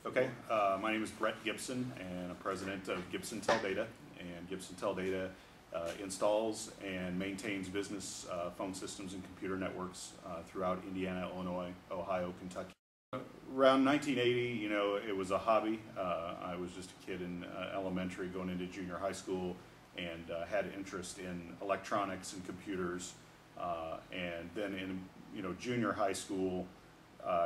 Okay, my name is Brett Gibson, and I'm president of Gibson Teldata. And Gibson Teldata installs and maintains business phone systems and computer networks throughout Indiana, Illinois, Ohio, Kentucky. Around 1980, it was a hobby. I was just a kid in elementary going into junior high school and had interest in electronics and computers. And then in junior high school,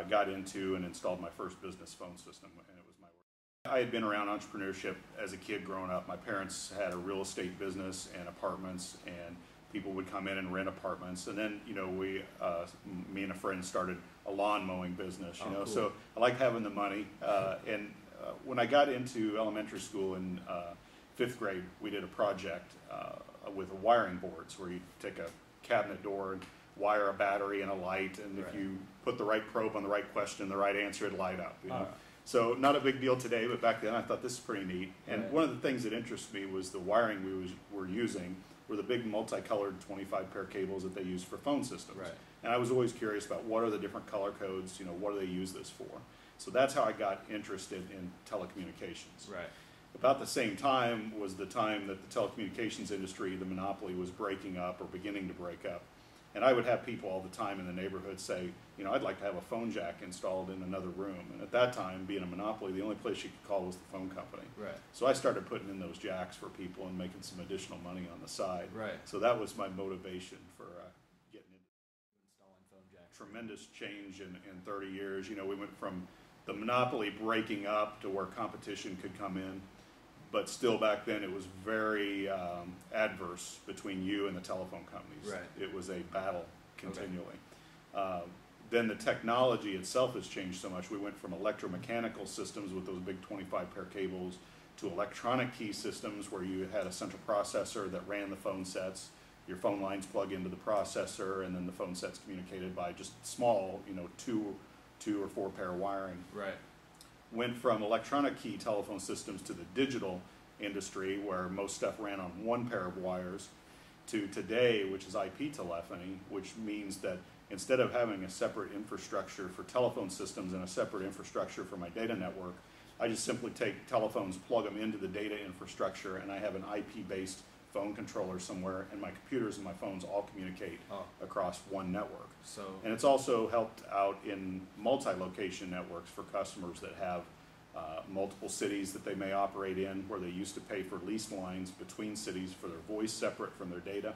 got into and installed my first business phone system, and it was my work. I had been around entrepreneurship as a kid growing up. My parents had a real estate business and apartments, and people would come in and rent apartments. And then, me and a friend started a lawn mowing business, Cool. So I like having the money. When I got into elementary school in 5th grade, we did a project with wiring boards where you take a cabinet door and wire a battery and a light, and Right. if you put the right probe on the right question, the right answer would light up. Right. So not a big deal today, but back then I thought this is pretty neat. And Right. one of the things that interested me was the wiring we were using were the big multicolored 25 pair cables that they use for phone systems. Right. And I was always curious about what are the different color codes, what do they use this for? So that's how I got interested in telecommunications. Right. About the same time was the time that the telecommunications industry, the monopoly, was breaking up or beginning to break up. And I would have people all the time in the neighborhood say, I'd like to have a phone jack installed in another room. And at that time, being a monopoly, the only place you could call was the phone company. Right. So I started putting in those jacks for people and making some additional money on the side. Right. So that was my motivation for getting into Installing phone jacks. tremendous change in 30 years. We went from the monopoly breaking up to where competition could come in. But still back then it was very adverse between you and the telephone companies. Right. It was a battle continually. Then the technology itself has changed so much. We went from electromechanical systems with those big 25 pair cables to electronic key systems where you had a central processor that ran the phone sets. Your phone lines plug into the processor, and then the phone sets communicated by just small, two or four pair wiring. Right. Went from electronic key telephone systems to the digital industry where most stuff ran on one pair of wires to today, which is IP telephony, which means that instead of having a separate infrastructure for telephone systems and a separate infrastructure for my data network, I just simply take telephones, plug them into the data infrastructure, and I have an IP-based phone controller somewhere, and my computers and my phones all communicate across one network. And it's also helped out in multi-location networks for customers that have multiple cities that they may operate in, where they used to pay for leased lines between cities for their voice separate from their data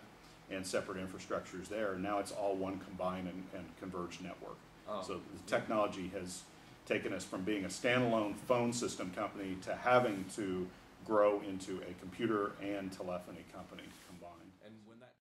and separate infrastructures there. Now it's all one combined and converged network. So the technology has taken us from being a standalone phone system company to having to grow into a computer and telephony company combined. And when that...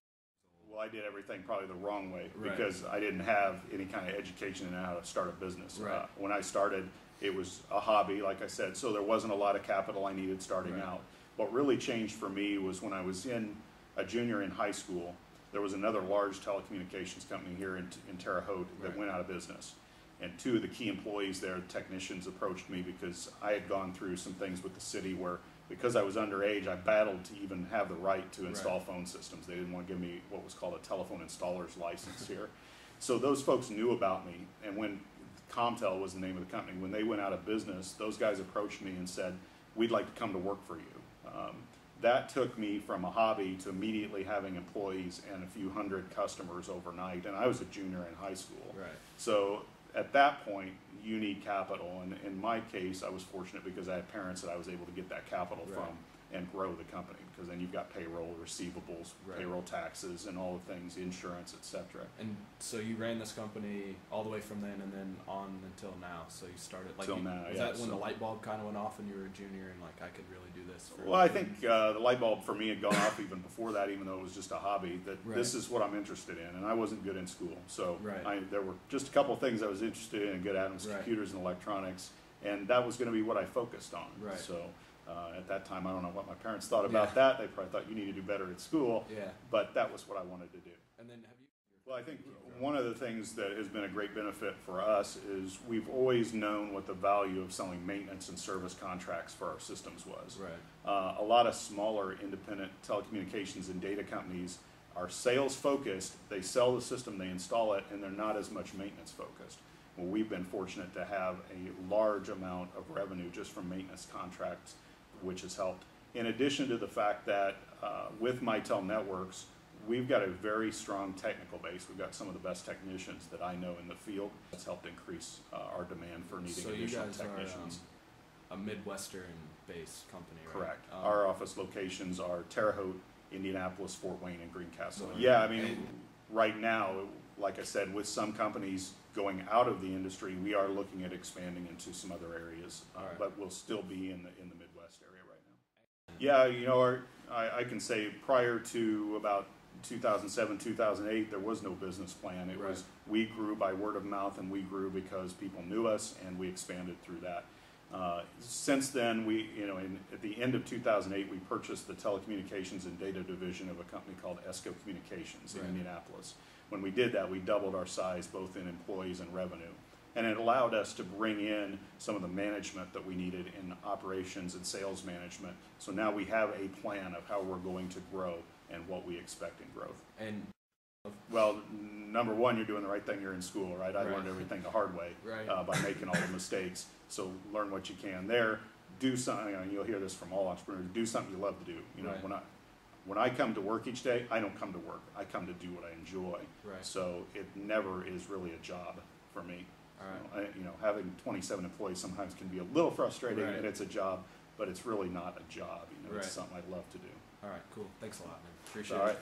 Well, I did everything probably the wrong way Right. because I didn't have any kind of education in how to start a business. Right. When I started, it was a hobby, like I said, so there wasn't a lot of capital I needed starting Right. out. What really changed for me was when I was a junior in high school, there was another large telecommunications company here in Terre Haute that Right. went out of business. And two of the key employees there, technicians, approached me because I had gone through some things with the city where, because I was underage, I battled to even have the right to install Right. phone systems. They didn't want to give me what was called a telephone installer's license here. So those folks knew about me, and when Comtel was the name of the company, when they went out of business, those guys approached me and said, we'd like to come to work for you. That took me from a hobby to immediately having employees and a few hundred customers overnight, and I was a junior in high school. Right. So at that point, you need capital, and in my case, I was fortunate because I had parents that I was able to get that capital Right. from and grow the company, because then you've got payroll, receivables, Right. payroll taxes, and all the things, insurance, etc. And so you ran this company all the way from then and then on until now. So you started Till now, was yeah, that when so- the light bulb kind of went off and you were a junior and like I could really do this? For Well, I think the light bulb for me had gone off even before that, even though it was just a hobby, that Right. this is what I'm interested in, and I wasn't good in school. So Right. there were just a couple of things I was interested in and good at, was Right. computers and electronics, and that was going to be what I focused on. Right. So at that time, I don't know what my parents thought about Yeah. that. They probably thought you need to do better at school, Yeah. but that was what I wanted to do. And then have you? Well, I think one of the things that has been a great benefit for us is we've always known what the value of selling maintenance and service contracts for our systems was. Right. A lot of smaller independent telecommunications and data companies are sales focused. They sell the system, they install it, and they're not as much maintenance focused. Well, we've been fortunate to have a large amount of revenue just from maintenance contracts, which has helped. In addition to the fact that with Mitel Networks, we've got a very strong technical base. We've got some of the best technicians that I know in the field. That's helped increase our demand for needing additional technicians. So you guys are a Midwestern-based company, right? Correct. Our office locations are Terre Haute, Indianapolis, Fort Wayne, and Greencastle. Yeah, I mean, right now, like I said, with some companies going out of the industry, we are looking at expanding into some other areas, but we'll still be in the Midwest area right now. Yeah, you know, I can say prior to about 2007, 2008, there was no business plan. It was, we grew by word of mouth, and we grew because people knew us, and we expanded through that. Since then, at the end of 2008, we purchased the telecommunications and data division of a company called ESCO Communications in Indianapolis. When we did that, we doubled our size both in employees and revenue. And it allowed us to bring in some of the management that we needed in operations and sales management. So now we have a plan of how we're going to grow and what we expect in growth. And well, number one, you're doing the right thing. You're in school, right? I learned everything the hard way by making all the mistakes. So learn what you can there. Do something. You'll hear this from all entrepreneurs. Do something you love to do. You know, when I come to work each day, I don't come to work. I come to do what I enjoy. So it never is really a job for me. Having 27 employees sometimes can be a little frustrating, and it's a job, but it's really not a job. It's something I love to do. All right, cool. Thanks a lot, man. Appreciate it. All right.